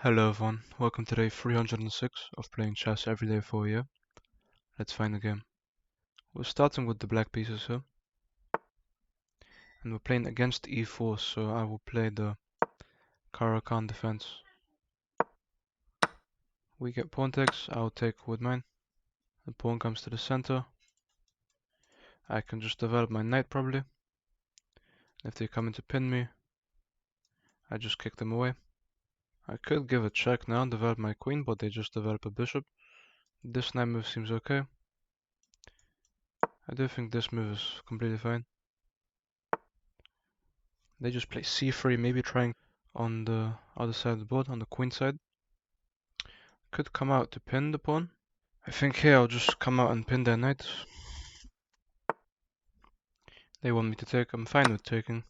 Hello everyone, welcome to day 306 of playing chess every day for a year. Let's find the game. We're starting with the black pieces here. And we're playing against e4, so I will play the Caro-Kann defense. We get pawn takes, I'll take with mine. The pawn comes to the center. I can just develop my knight probably. If they come in to pin me, I just kick them away. I could give a check now and develop my queen, but they just develop a bishop. This knight move seems okay. I do think this move is completely fine. They just play c3, maybe trying on the other side of the board, on the queen side. Could come out to pin the pawn. I think here I'll just come out and pin their knight. They want me to take, I'm fine with taking.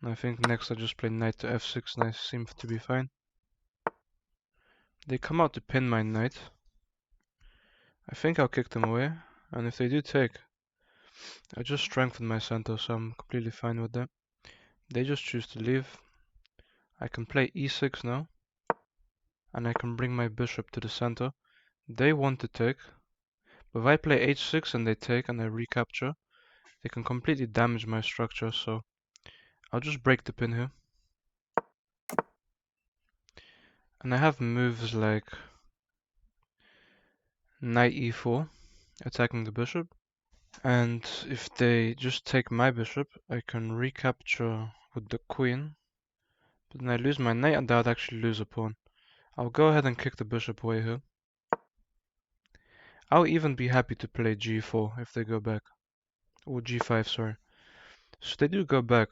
I think next I'll just play knight to f6 and I seem to be fine. They come out to pin my knight. I think I'll kick them away, and if they do take, I just strengthen my center, so I'm completely fine with that. They just choose to leave. I can play e6 now, and I can bring my bishop to the center. They want to take, but if I play h6 and they take and I recapture, they can completely damage my structure, so I'll just break the pin here. And I have moves like knight e4, attacking the bishop. And if they just take my bishop, I can recapture with the queen. But then I lose my knight and I would actually lose a pawn. I'll go ahead and kick the bishop away here. I'll even be happy to play g4 if they go back. Or g5, sorry. So they do go back.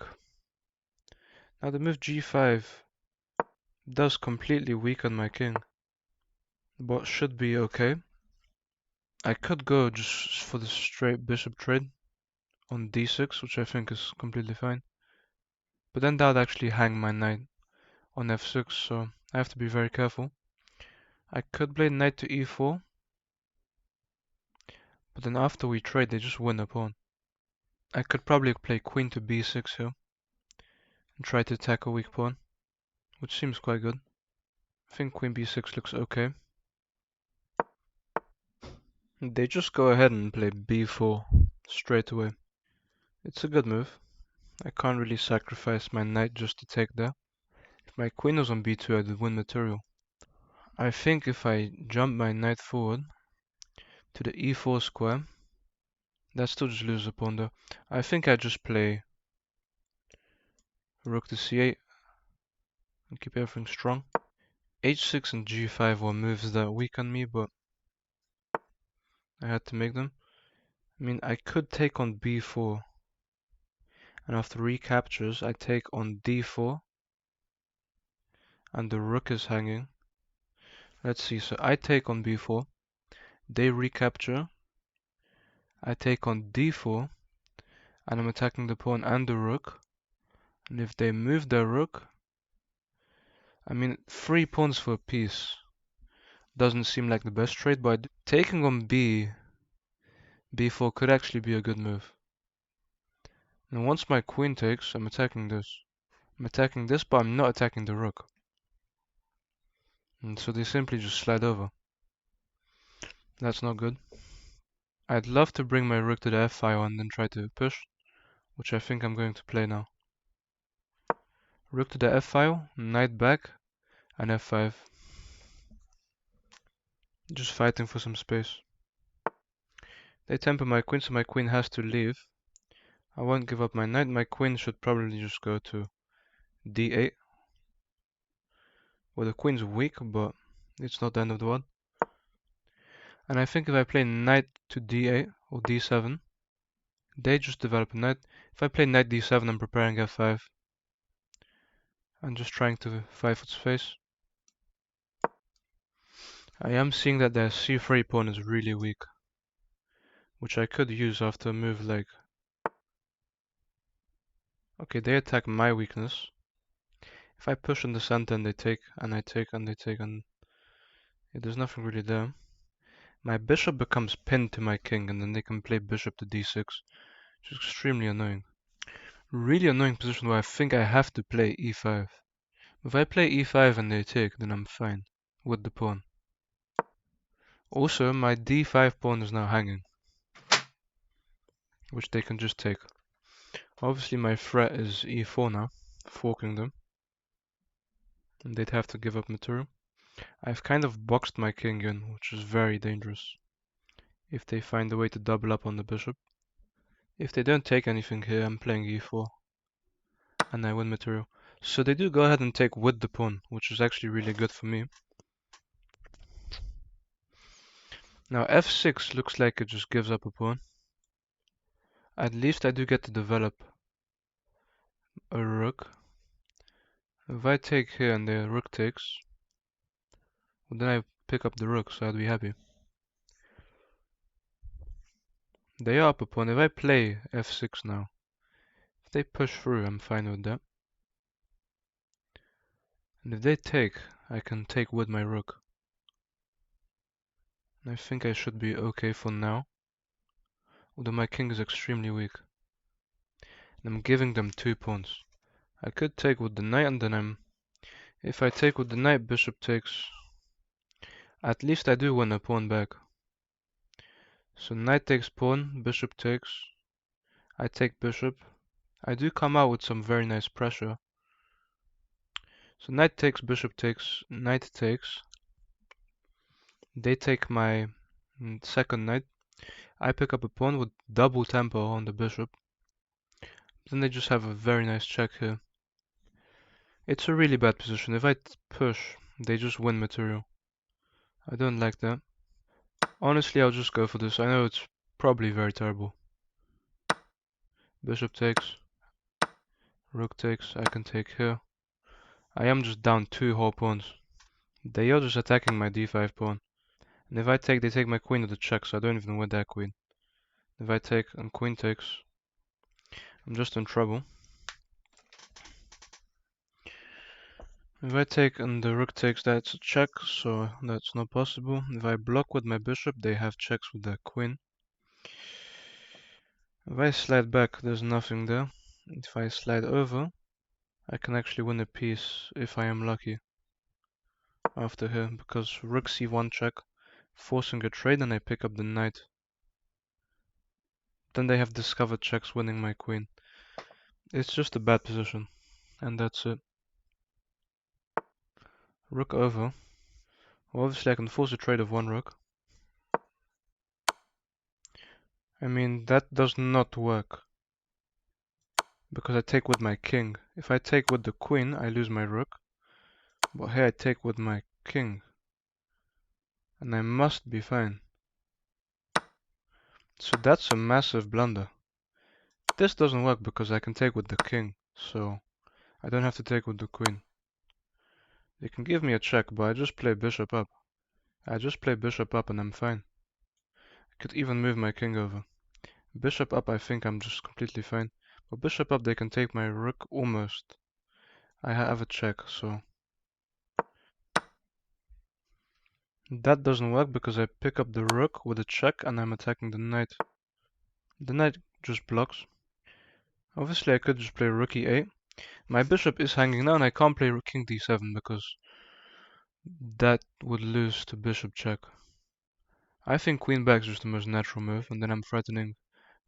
Now the move g5 does completely weaken my king, but should be okay. I could go just for the straight bishop trade on d6, which I think is completely fine. But then that would actually hang my knight on f6, so I have to be very careful. I could play knight to e4, but then after we trade they just win a pawn. I could probably play queen to b6 here and try to attack a weak pawn, which seems quite good. I think queen b6 looks okay. They just go ahead and play b4 straight away. It's a good move. I can't really sacrifice my knight just to take there. If my queen was on b2 I would win material. I think if I jump my knight forward to the e4 square, that still just loses a pawn though. I think I just play rook to c8 and keep everything strong. h6 and g5 were moves that weaken me, but I had to make them. I mean, I could take on b4, and after recaptures I take on d4, and the rook is hanging. Let's see, so I take on b4, they recapture, I take on d4, and I'm attacking the pawn and the rook. And if they move their rook, I mean, 3 pawns for a piece doesn't seem like the best trade, but taking on b4 could actually be a good move. And once my queen takes, I'm attacking this. I'm attacking this, but I'm not attacking the rook. And so they simply just slide over. That's not good. I'd love to bring my rook to the f-file and then try to push, which I think I'm going to play now. Rook to the f-file, knight back, and f5. Just fighting for some space. They temper my queen, so my queen has to leave. I won't give up my knight. My queen should probably just go to d8. Well, the queen's weak, but it's not the end of the world. And I think if I play knight to d8 or d7, they just develop a knight. If I play knight d7, I'm preparing f5. I'm just trying to fight for space. I am seeing that their c3 pawn is really weak, which I could use after a move like... Okay, they attack my weakness. If I push in the center and they take, and I take, and they take, and yeah, there's nothing really there. My bishop becomes pinned to my king, and then they can play bishop to d6, which is extremely annoying. Really annoying position where I think I have to play e5. If I play e5 and they take, then I'm fine with the pawn. Also, my d5 pawn is now hanging, which they can just take. Obviously, my threat is e4 now, forking them. And they'd have to give up material. I've kind of boxed my king in, which is very dangerous. If they find a way to double up on the bishop. If they don't take anything here, I'm playing e4. And I win material. So they do go ahead and take with the pawn, which is actually really good for me. Now f6 looks like it just gives up a pawn. At least I do get to develop a rook. If I take here and the rook takes, well, then I pick up the rook, so I'd be happy. They are up a pawn. If I play f6 now, if they push through, I'm fine with that. And if they take, I can take with my rook. And I think I should be okay for now. Although my king is extremely weak. And I'm giving them 2 pawns. I could take with the knight and then if I take with the knight, bishop takes. At least I do win a pawn back. So knight takes pawn, bishop takes. I take bishop. I do come out with some very nice pressure. So knight takes, bishop takes, knight takes. They take my second knight. I pick up a pawn with double tempo on the bishop. Then they just have a very nice check here. It's a really bad position. If I push, they just win material. I don't like that. Honestly, I'll just go for this. I know it's probably very terrible. Bishop takes. Rook takes. I can take here. I am just down 2 whole pawns. They are just attacking my d5 pawn. And if I take, they take my queen with a check, so I don't even win that queen. If I take and queen takes, I'm just in trouble. If I take and the rook takes, that's a check, so that's not possible. If I block with my bishop, they have checks with their queen. If I slide back, there's nothing there. If I slide over, I can actually win a piece if I am lucky after here, because rook c1 check, forcing a trade, and I pick up the knight. Then they have discovered checks, winning my queen. It's just a bad position, and that's it. Rook over. Well, obviously I can force a trade of 1 rook. I mean, that does not work, because I take with my king. If I take with the queen, I lose my rook. But here I take with my king, and I must be fine. So that's a massive blunder. This doesn't work because I can take with the king, so I don't have to take with the queen. They can give me a check, but I just play bishop up. I just play bishop up and I'm fine. I could even move my king over. Bishop up, I think I'm just completely fine. But bishop up, they can take my rook almost. I have a check, so that doesn't work because I pick up the rook with a check and I'm attacking the knight. The knight just blocks. Obviously I could just play rook e8. My bishop is hanging now and I can't play king d7 because that would lose to bishop check. I think queen back is just the most natural move, and then I'm threatening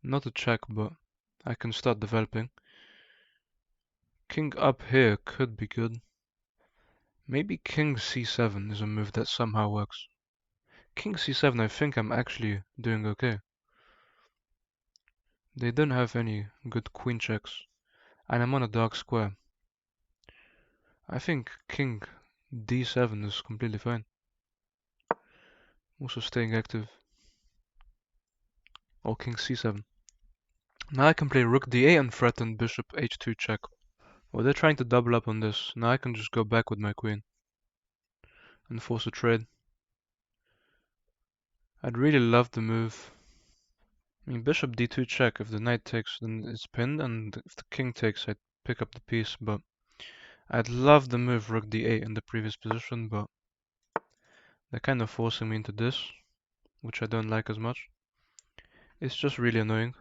not a check, but I can start developing. King up here could be good. Maybe king c7 is a move that somehow works. King c7, I think I'm actually doing okay. They don't have any good queen checks, and I'm on a dark square. I think king d7 is completely fine. Also staying active. Or king c7. Now I can play rook d8 and threaten bishop h2 check. Well, they're trying to double up on this. Now I can just go back with my queen and force a trade. I'd really love the move. I mean, bishop d2 check. If the knight takes, then it's pinned, and if the king takes, I'd pick up the piece. But I'd love the move rook d8 in the previous position, but they're kind of forcing me into this, which I don't like as much. It's just really annoying.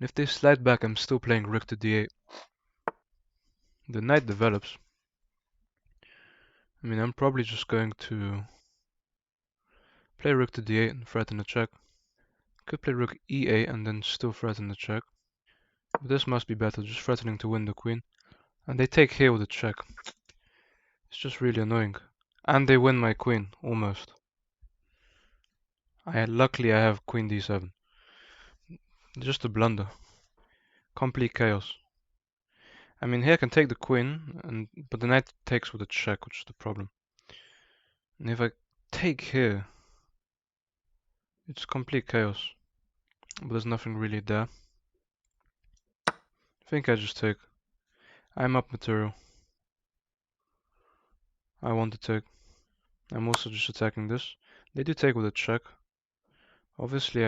And if they slide back, I'm still playing rook to d8. The knight develops. I mean, I'm probably just going to play rook to d8 and threaten the check. Could play rook e8 and then still threaten the check. But this must be better, just threatening to win the queen. And they take here with a check. It's just really annoying. And they win my queen, almost. Luckily I have queen d7. Just a blunder. Complete chaos. I mean, here I can take the queen, but the knight takes with a check, which is the problem. And if I take here, it's complete chaos. But there's nothing really there. I think I just take. I'm up material. I want to take. I'm also just attacking this. They do take with a check. Obviously,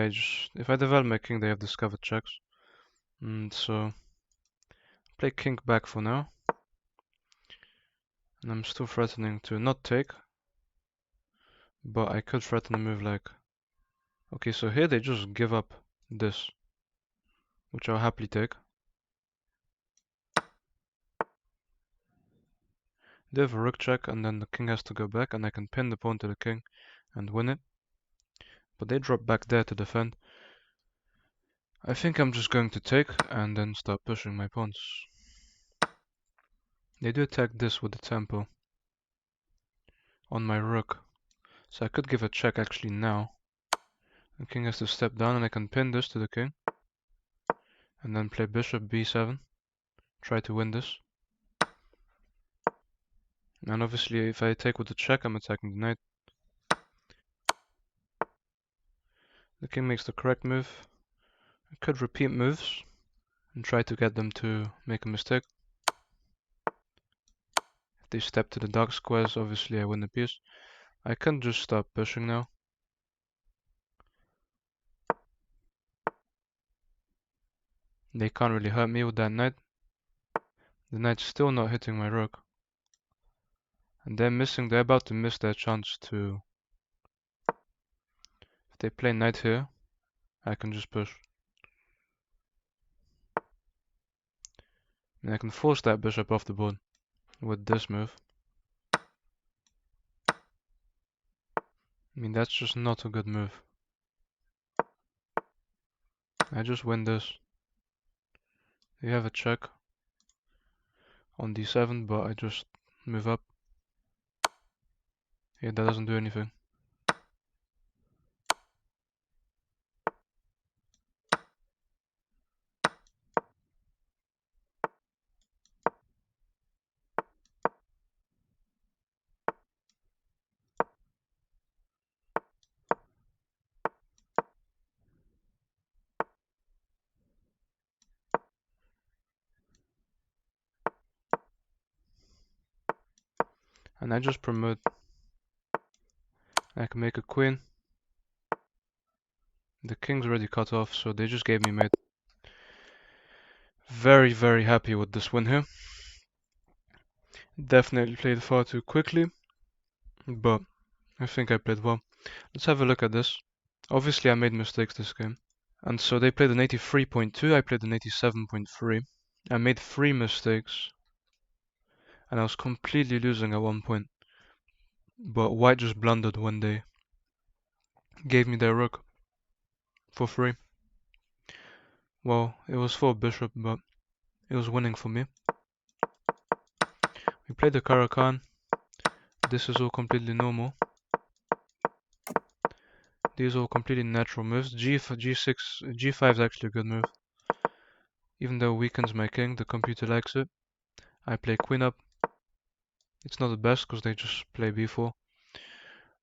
if I develop my king, they have discovered checks. And so, play king back for now. And I'm still threatening to not take. But I could threaten a move like... Okay, so here they just give up this, which I'll happily take. They have a rook check, and then the king has to go back, and I can pin the pawn to the king and win it. But they drop back there to defend. I think I'm just going to take and then start pushing my pawns. They do attack this with the tempo on my rook. So I could give a check actually now. The king has to step down and I can pin this to the king. And then play bishop b7. Try to win this. And obviously if I take with the check, I'm attacking the knight. The king makes the correct move. I could repeat moves and try to get them to make a mistake. If they step to the dark squares, obviously I win the piece. I can just stop pushing now. They can't really hurt me with that knight. The knight's still not hitting my rook. And they're about to miss their chance to... If they play knight here, I can just push. And I can force that bishop off the board with this move. I mean, that's just not a good move. I just win this. They have a check on d7, but I just move up. Yeah, that doesn't do anything. And I just promote. I can make a queen. The king's already cut off, so they just gave me mate. Very, very happy with this win here. Definitely played far too quickly, but I think I played well. Let's have a look at this. Obviously I made mistakes this game. And so they played an 83.2, I played an 87.3. I made 3 mistakes. And I was completely losing at one point. But white just blundered when they gave me their rook for free. Well, it was for bishop, but it was winning for me. We played the Caro-Kann. This is all completely normal. These are all completely natural moves. G6, G5 is actually a good move. Even though it weakens my king, the computer likes it. I play queen up. It's not the best because they just play b4.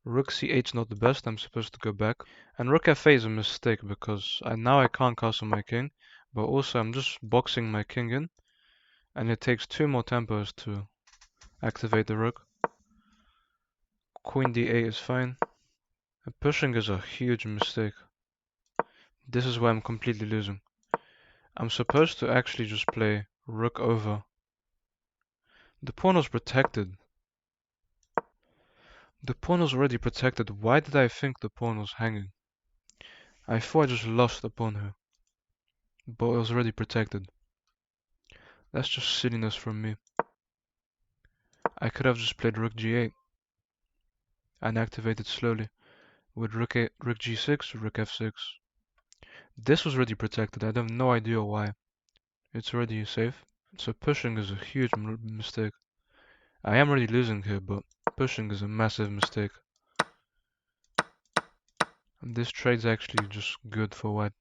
Rook c8 is not the best, I'm supposed to go back. And rook f8 is a mistake because now I can't castle my king. But also I'm just boxing my king in. And it takes 2 more tempos to activate the rook. Queen d8 is fine. And pushing is a huge mistake. This is where I'm completely losing. I'm supposed to actually just play rook over. The pawn was protected. The pawn was already protected. Why did I think the pawn was hanging? I thought I just lost the pawn here. But it was already protected. That's just silliness from me. I could have just played rook g8 and activated slowly with rook g6, rook f6. This was already protected. I have no idea why. It's already safe. So pushing is a huge mistake. I am already losing here, but pushing is a massive mistake. And this trade's actually just good for white.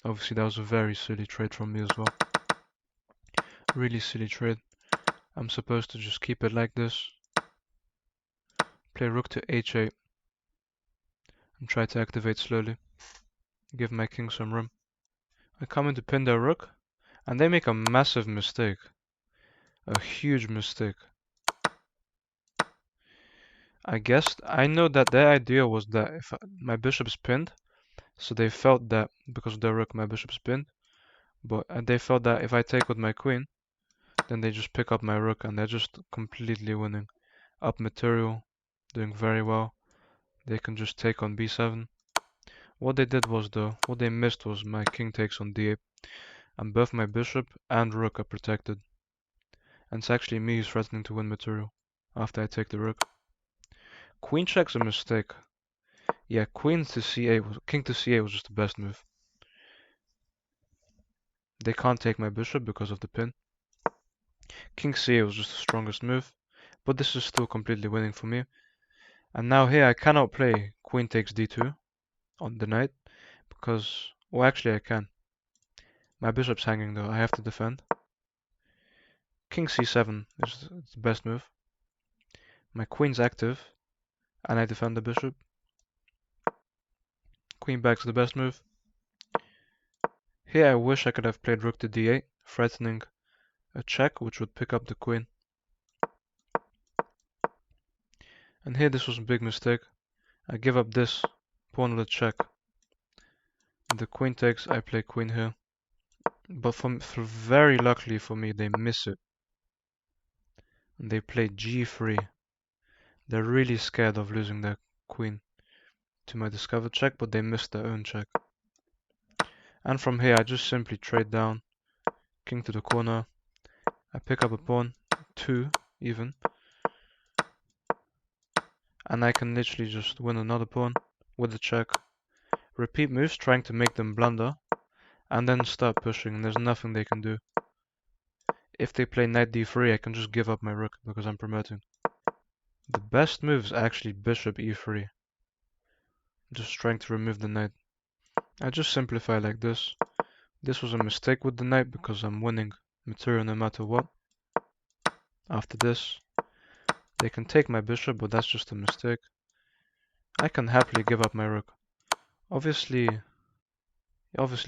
Obviously that was a very silly trade from me as well. Really silly trade. I'm supposed to just keep it like this. Play rook to h8. And try to activate slowly. Give my king some room. I come in to pin their rook. And they make a massive mistake. A huge mistake. I guessed, I know that their idea was that if my bishop's pinned, so they felt that because of their rook my bishop's pinned, but they felt that if I take with my queen, then they just pick up my rook and they're just completely winning. Up material, doing very well. They can just take on b7. What they did was though, what they missed was my king takes on d8, and both my bishop and rook are protected. And it's actually me who's threatening to win material after I take the rook. Queen check's a mistake. Yeah, queen to c8, king to c8 was just the best move. They can't take my bishop because of the pin. King c8 was just the strongest move, but this is still completely winning for me. And now here I cannot play queen takes d2 on the knight because, well, actually I can. My bishop's hanging though, I have to defend. King c7 is the best move. My queen's active and I defend the bishop. Queen back's the best move. Here I wish I could have played rook to d8, threatening a check which would pick up the queen. And here this was a big mistake. I give up this pawn with a check. The queen takes, I play queen here. But for very luckily for me, they miss it. And they play g3. They're really scared of losing their queen to my discovered check, but they missed their own check. And from here, I just simply trade down, king to the corner. I pick up a pawn, 2 even. And I can literally just win another pawn with the check. Repeat moves, trying to make them blunder. And then start pushing, and there's nothing they can do. If they play knight d3, I can just give up my rook because I'm promoting. The best move is actually bishop e3. Just trying to remove the knight. I just simplify like this. This was a mistake with the knight because I'm winning material no matter what. After this, they can take my bishop, but that's just a mistake. I can happily give up my rook. Obviously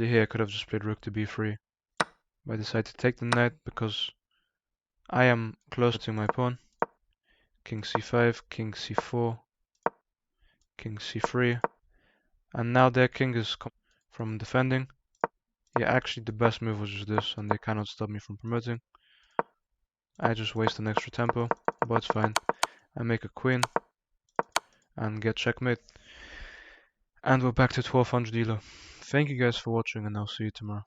here I could have just played rook to b3. But I decided to take the knight because I am close to my pawn. King c5, king c4, king c3. And now their king is from defending. Yeah, actually the best move was just this, and they cannot stop me from promoting. I just waste an extra tempo, but it's fine. I make a queen and get checkmate. And we're back to 1200 elo. Thank you guys for watching, and I'll see you tomorrow.